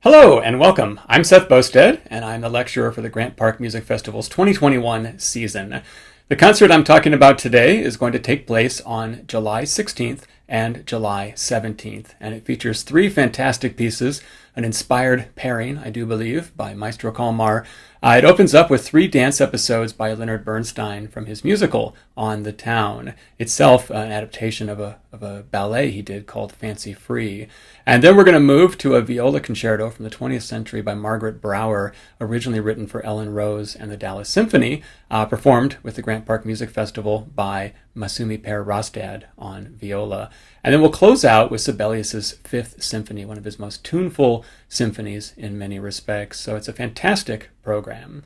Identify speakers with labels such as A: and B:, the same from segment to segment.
A: Hello and welcome. I'm Seth Boustead, and I'm the lecturer for the Grant Park Music Festival's 2021 season. The concert I'm talking about today is going to take place on July 16th and July 17th, and it features three fantastic pieces, an inspired pairing, I do believe, by Maestro Kalmar. It opens up with three dance episodes by Leonard Bernstein from his musical On the Town, itself an adaptation of a ballet he did called Fancy Free. And then we're going to move to a viola concerto from the 20th century by Margaret Brouwer, originally written for Ellen Rose and the Dallas Symphony, performed with the Grant Park Music Festival by Masumi Per Rostad on viola. And then we'll close out with Sibelius' Fifth Symphony, one of his most tuneful symphonies in many respects. So it's a fantastic program.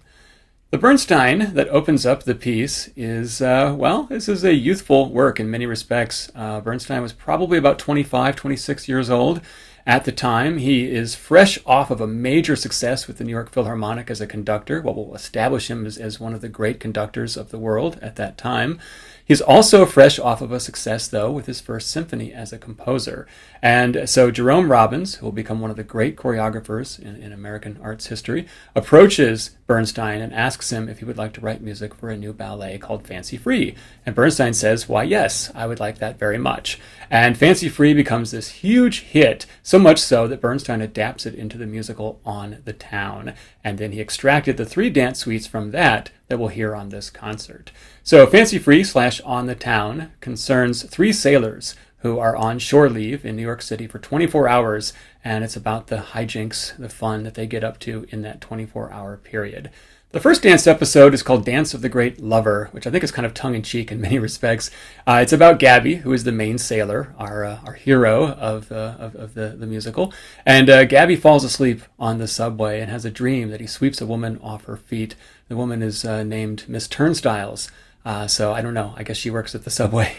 A: The Bernstein that opens up the piece is, this is a youthful work in many respects. Bernstein was probably about 25, 26 years old at the time. He is fresh off of a major success with the New York Philharmonic as a conductor, what will establish him as one of the great conductors of the world at that time. He's also fresh off of a success, though, with his first symphony as a composer. And so Jerome Robbins, who will become one of the great choreographers in American arts history, approaches Bernstein and asks him if he would like to write music for a new ballet called Fancy Free. And Bernstein says, why, yes, I would like that very much. And Fancy Free becomes this huge hit, so much so that Bernstein adapts it into the musical On the Town. And then he extracted the three dance suites from that we'll hear on this concert. So Fancy Free / On the Town concerns three sailors who are on shore leave in New York City for 24 hours, and it's about the hijinks, the fun that they get up to in that 24-hour period. The first dance episode is called Dance of the Great Lover, which I think is kind of tongue-in-cheek in many respects. It's about Gabby, who is the main sailor, our hero of the musical. And Gabby falls asleep on the subway and has a dream that he sweeps a woman off her feet. The woman is named Miss Turnstiles. So I don't know. I guess she works at the subway.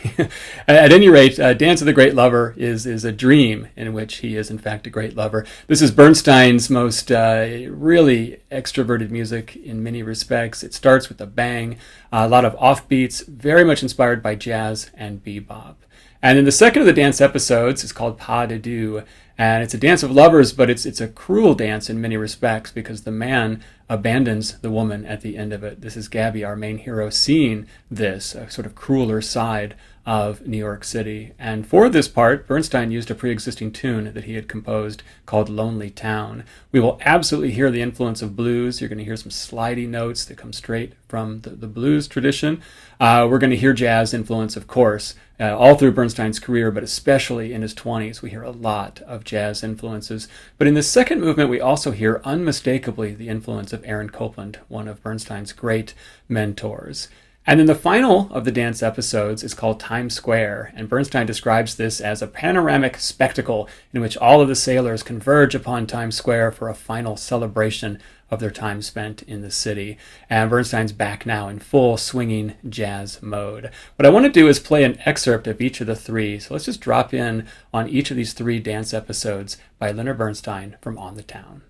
A: At any rate, Dance of the Great Lover is a dream in which he is, in fact, a great lover. This is Bernstein's most really extroverted music in many respects. It starts with a bang, a lot of offbeats, very much inspired by jazz and bebop. And then the second of the dance episodes is called Pas de Deux, and it's a dance of lovers, but it's a cruel dance in many respects because the man abandons the woman at the end of it. This is Gabby, our main hero, seeing this sort of crueler side of New York City. And for this part, Bernstein used a pre-existing tune that he had composed called Lonely Town. We will absolutely hear the influence of blues. You're going to hear some slidey notes that come straight from the blues tradition. We're going to hear jazz influence, of course, all through Bernstein's career, but especially in his 20s. We hear a lot of jazz influences. But in the second movement, we also hear unmistakably the influence of Aaron Copland, one of Bernstein's great mentors. And then the final of the dance episodes is called Times Square, and Bernstein describes this as a panoramic spectacle in which all of the sailors converge upon Times Square for a final celebration of their time spent in the city. And Bernstein's back now in full swinging jazz mode. What I want to do is play an excerpt of each of the three, so let's just drop in on each of these three dance episodes by Leonard Bernstein from On the Town.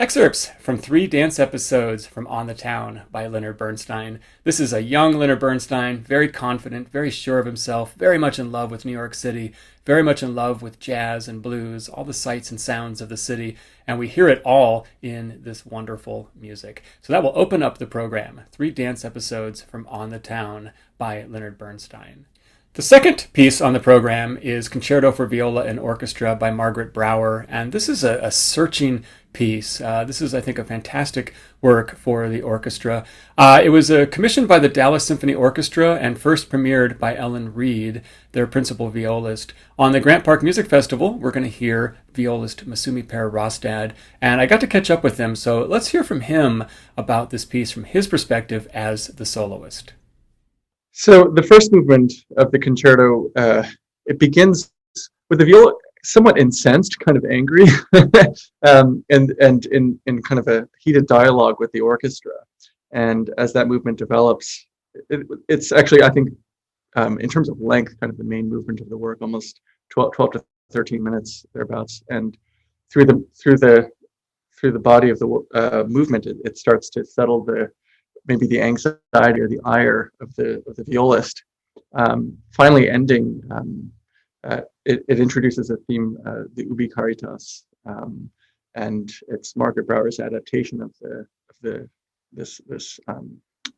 A: Excerpts from 3 dance episodes from On the Town by Leonard Bernstein. This is a young Leonard Bernstein, very confident, very sure of himself, very much in love with New York City, very much in love with jazz and blues, all the sights and sounds of the city, and we hear it all in this wonderful music. So that will open up the program, 3 dance episodes from On the Town by Leonard Bernstein. The second piece on the program is Concerto for Viola and Orchestra by Margaret Brouwer, and this is a searching piece. This is, I think, a fantastic work for the orchestra. It was commissioned by the Dallas Symphony Orchestra and first premiered by Ellen Reed, their principal violist. On the Grant Park Music Festival, we're going to hear violist Masumi Per Rostad, and I got to catch up with him, so let's hear from him about this piece from his perspective as the soloist.
B: So the first movement of the concerto, it begins with the viola somewhat incensed, kind of angry, and in kind of a heated dialogue with the orchestra. And as that movement develops, it's actually, I think, in terms of length, kind of the main movement of the work, almost 12 to 13 minutes thereabouts. And through the body of the movement, it starts to settle maybe the anxiety or the ire of the violist. Finally ending, it introduces a theme, the Ubi Caritas, and it's Margaret Brouwer's adaptation of this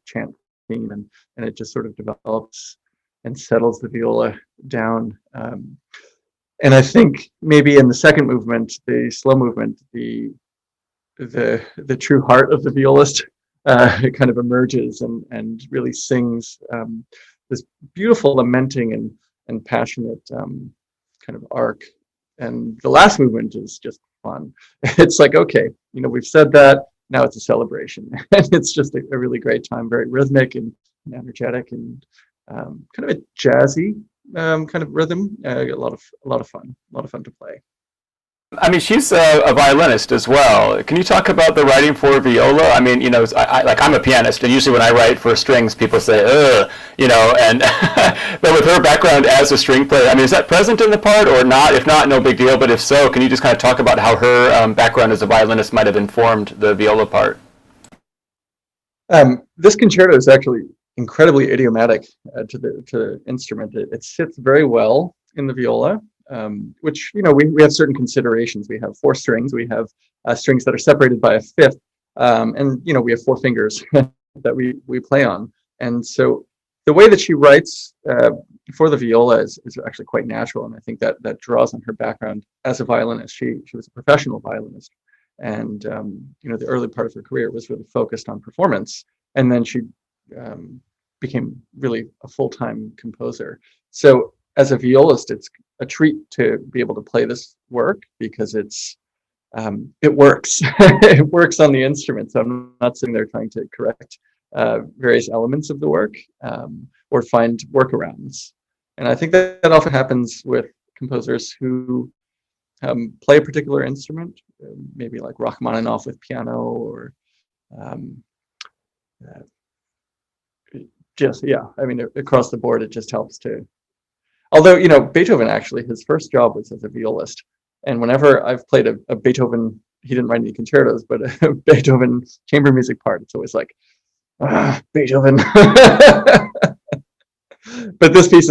B: chant theme, and it just sort of develops and settles the viola down. And I think maybe in the second movement, the slow movement, the true heart of the violist it kind of emerges and really sings this beautiful lamenting and passionate kind of arc. And the last movement is just fun. It's like, okay, we've said that, now it's a celebration. And it's just a really great time, very rhythmic and energetic and kind of a jazzy kind of rhythm. A lot of fun to play.
A: I mean, she's a violinist as well. Can you talk about the writing for viola? I mean, I'm a pianist, and usually when I write for strings, people say, ugh, and but with her background as a string player, I mean, is that present in the part or not? If not, no big deal, but if so, can you just kind of talk about how her background as a violinist might have informed the viola part?
B: This concerto is actually incredibly idiomatic to the instrument. It sits very well in the viola. Which, we have certain considerations. We have 4 strings. We have strings that are separated by a fifth. And, we have 4 fingers that we play on. And so the way that she writes for the viola is actually quite natural. And I think that draws on her background as a violinist. She was a professional violinist. And, the early part of her career was really focused on performance. And then she became really a full-time composer. So as a violist, it's a treat to be able to play this work because it works. It works on the instrument. So I'm not sitting there trying to correct various elements of the work or find workarounds. And I think that often happens with composers who play a particular instrument, maybe like Rachmaninoff with piano or across the board, it just helps to. Although, Beethoven actually, his first job was as a violist. And whenever I've played a Beethoven, he didn't write any concertos, but a Beethoven chamber music part, it's always like, Beethoven. But this piece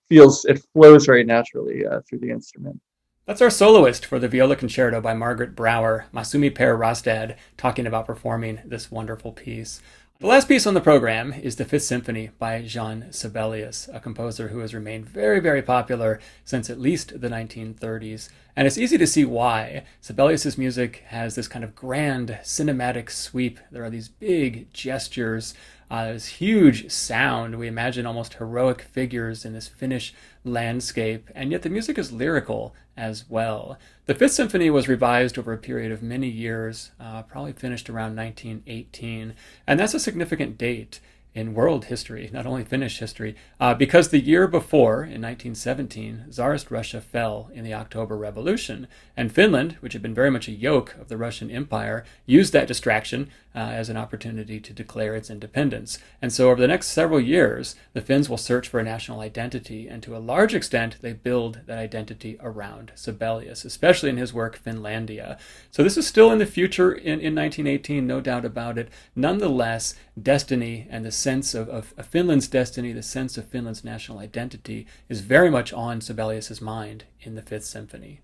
B: it flows very naturally through the instrument.
A: That's our soloist for the Viola Concerto by Margaret Brouwer, Masumi Per Rostad, talking about performing this wonderful piece. The last piece on the program is the Fifth Symphony by Jean Sibelius, a composer who has remained very, very popular since at least the 1930s. And it's easy to see why. Sibelius's music has this kind of grand cinematic sweep. There are these big gestures, this huge sound. We imagine almost heroic figures in this Finnish landscape, and yet the music is lyrical as well. The Fifth Symphony was revised over a period of many years, probably finished around 1918, and that's a significant date in world history, not only Finnish history, because the year before, in 1917, Tsarist Russia fell in the October Revolution, and Finland, which had been very much a yoke of the Russian Empire, used that distraction as an opportunity to declare its independence. And so over the next several years, the Finns will search for a national identity, and to a large extent, they build that identity around Sibelius, especially in his work Finlandia. So this is still in the future in 1918, no doubt about it. Nonetheless, destiny and the sense of Finland's destiny, the sense of Finland's national identity, is very much on Sibelius's mind in the Fifth Symphony.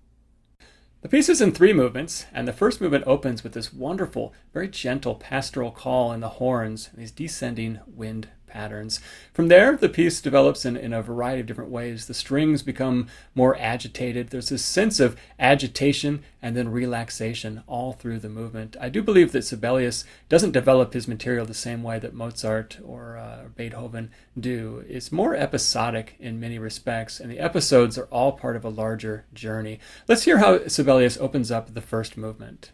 A: The piece is in 3 movements, and the first movement opens with this wonderful, very gentle pastoral call in the horns, these descending wind patterns. From there, the piece develops in a variety of different ways. The strings become more agitated. There's this sense of agitation and then relaxation all through the movement. I do believe that Sibelius doesn't develop his material the same way that Mozart or Beethoven do. It's more episodic in many respects, and the episodes are all part of a larger journey. Let's hear how Sibelius opens up the first movement.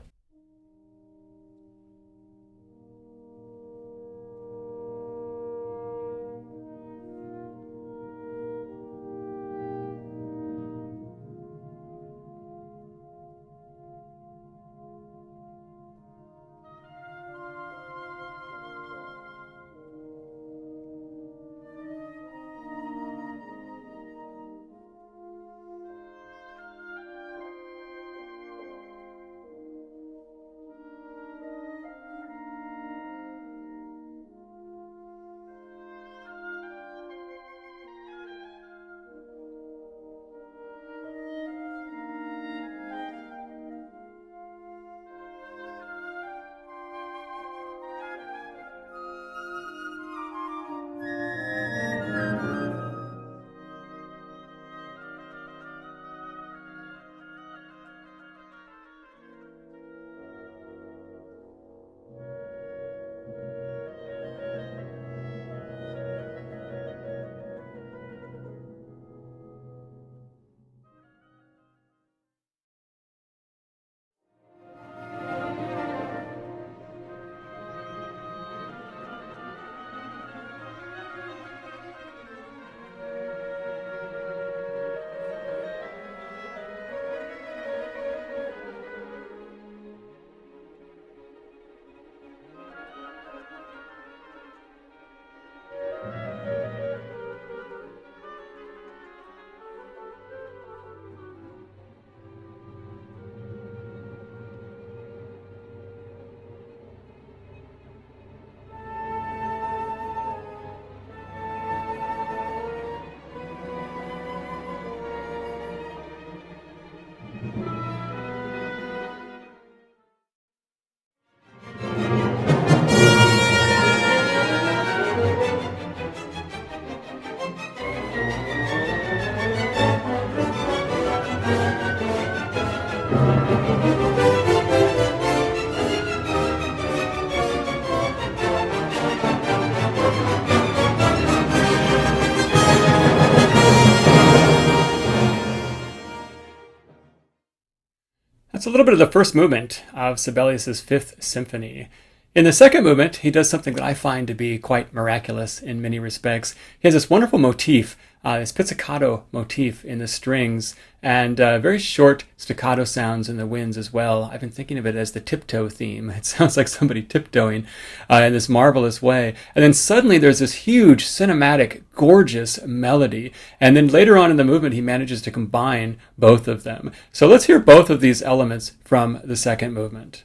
A: That's a little bit of the first movement of Sibelius's Fifth Symphony. In the second movement, he does something that I find to be quite miraculous in many respects. He has this wonderful motif, this pizzicato motif in the strings, and very short staccato sounds in the winds as well. I've been thinking of it as the tiptoe theme. It sounds like somebody tiptoeing in this marvelous way. And then suddenly there's this huge, cinematic, gorgeous melody. And then later on in the movement, he manages to combine both of them. So let's hear both of these elements from the second movement.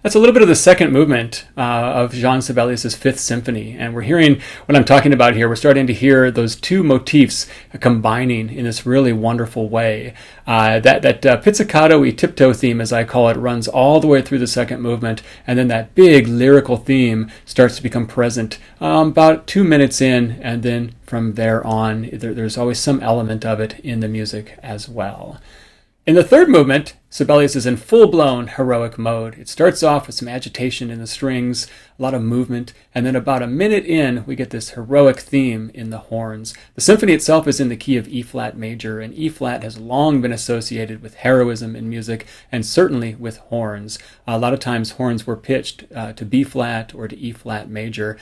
A: That's a little bit of the second movement of Jean Sibelius's Fifth Symphony, and we're hearing what I'm talking about here. We're starting to hear those two motifs combining in this really wonderful way. That pizzicato-y tiptoe theme, as I call it, runs all the way through the second movement, and then that big lyrical theme starts to become present about 2 minutes in, and then from there on, there's always some element of it in the music as well. In the third movement, Sibelius is in full-blown heroic mode. It starts off with some agitation in the strings, a lot of movement, and then about a minute in, we get this heroic theme in the horns. The symphony itself is in the key of E-flat major, and E-flat has long been associated with heroism in music, and certainly with horns. A lot of times horns were pitched to B-flat or to E-flat major,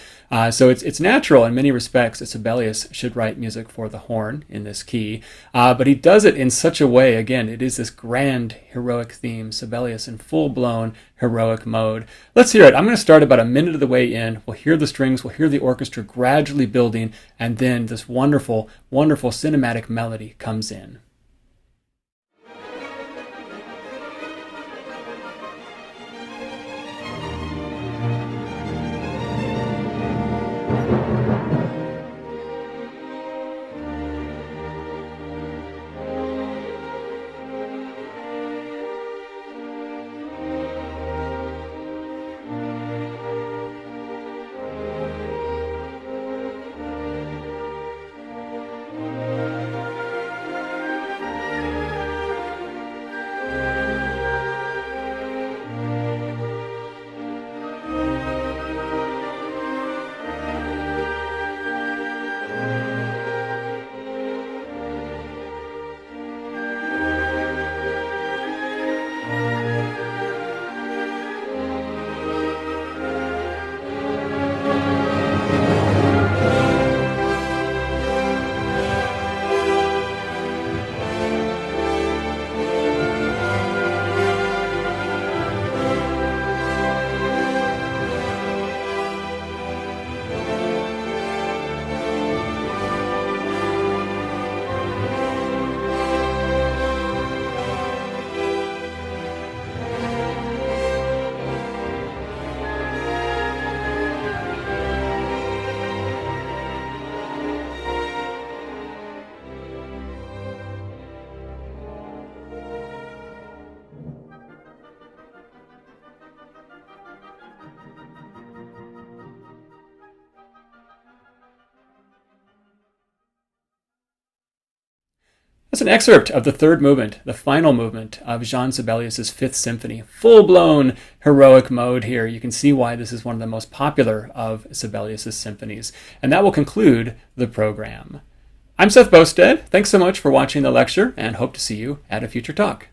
A: so it's natural in many respects that Sibelius should write music for the horn in this key, but he does it in such a way, again, it is this grand heroic theme, Sibelius in full-blown heroic mode. Let's hear it. I'm going to start about a minute of the way in. We'll hear the strings, we'll hear the orchestra gradually building, and then this wonderful, wonderful cinematic melody comes in. That's an excerpt of the third movement, the final movement of Jean Sibelius's Fifth Symphony. Full-blown heroic mode here. You can see why this is one of the most popular of Sibelius's symphonies. And that will conclude the program. I'm Seth Boustead. Thanks so much for watching the lecture, and hope to see you at a future talk.